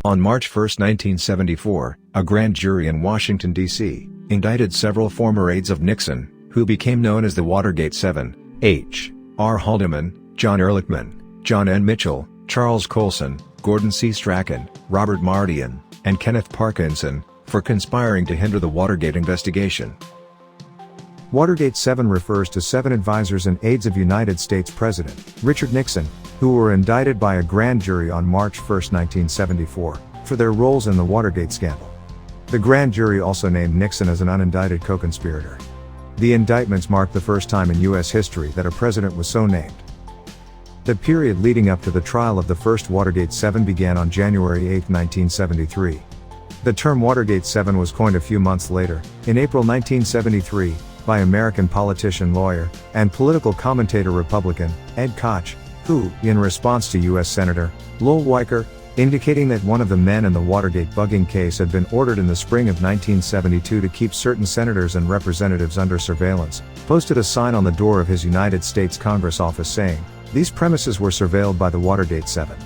On March 1, 1974, a grand jury in Washington, D.C., indicted several former aides of Nixon, who became known as the Watergate Seven: H. R. Haldeman, John Ehrlichman, John N. Mitchell, Charles Colson, Gordon C. Strachan, Robert Mardian, and Kenneth Parkinson, for conspiring to hinder the Watergate investigation. Watergate 7 refers to 7 advisors and aides of United States President Richard Nixon, who were indicted by a grand jury on March 1, 1974, for their roles in the Watergate scandal. The grand jury also named Nixon as an unindicted co-conspirator. The indictments marked the first time in U.S. history that a president was so named. The period leading up to the trial of the first Watergate 7 began on January 8, 1973. The term Watergate 7 was coined a few months later, in April 1973, by American politician, lawyer, and political commentator Republican, Ed Koch, who, in response to U.S. Senator Lowell Weicker, indicating that one of the men in the Watergate bugging case had been ordered in the spring of 1972 to keep certain senators and representatives under surveillance, posted a sign on the door of his United States Congress office saying, "These premises were surveilled by the Watergate 7.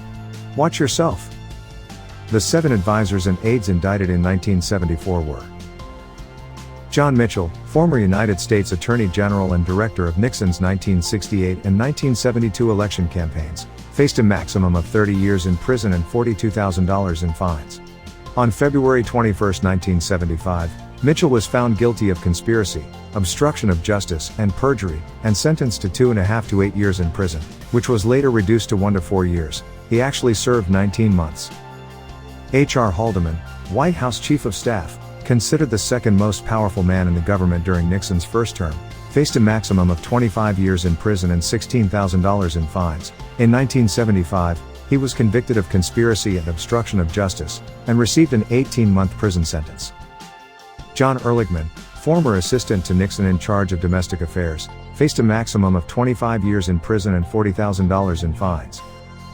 Watch yourself." The 7 advisors and aides indicted in 1974 were John Mitchell, former United States Attorney General and director of Nixon's 1968 and 1972 election campaigns, faced a maximum of 30 years in prison and $42,000 in fines. On February 21, 1975, Mitchell was found guilty of conspiracy, obstruction of justice, and perjury, and sentenced to 2.5 to 8 years in prison, which was later reduced to 1 to 4 years. He actually served 19 months. H. R. Haldeman, White House Chief of Staff, considered the second most powerful man in the government during Nixon's first term, faced a maximum of 25 years in prison and $16,000 in fines. In 1975, he was convicted of conspiracy and obstruction of justice, and received an 18-month prison sentence. John Ehrlichman, former assistant to Nixon in charge of domestic affairs, faced a maximum of 25 years in prison and $40,000 in fines.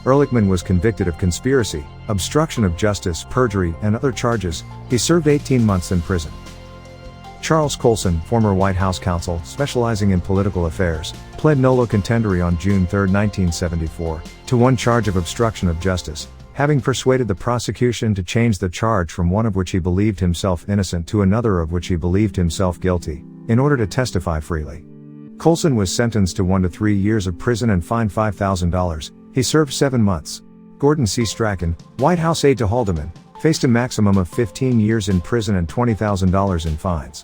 Ehrlichman was convicted of conspiracy, obstruction of justice, perjury, and other charges. He served 18 months in prison. Charles Colson, former White House counsel specializing in political affairs, pled nolo contendere on June 3, 1974, to one charge of obstruction of justice, having persuaded the prosecution to change the charge from one of which he believed himself innocent to another of which he believed himself guilty, in order to testify freely. Colson was sentenced to 1 to 3 years of prison and fined $5,000. He served 7 months. Gordon C. Strachan, White House aide to Haldeman, faced a maximum of 15 years in prison and $20,000 in fines.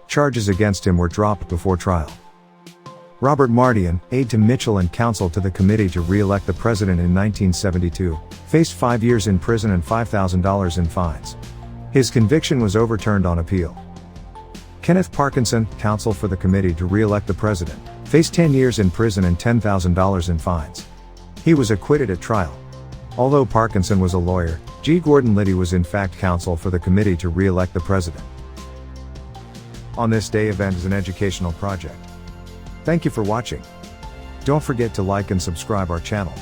Charges against him were dropped before trial. Robert Mardian, aide to Mitchell and counsel to the committee to re-elect the president in 1972, faced 5 years in prison and $5,000 in fines. His conviction was overturned on appeal. Kenneth Parkinson, counsel for the committee to re-elect the president, faced 10 years in prison and $10,000 in fines. He was acquitted at trial. Although Parkinson was a lawyer, G. Gordon Liddy was in fact counsel for the committee to re-elect the president. On This Day event is an educational project. Thank you for watching. Don't forget to like and subscribe our channel.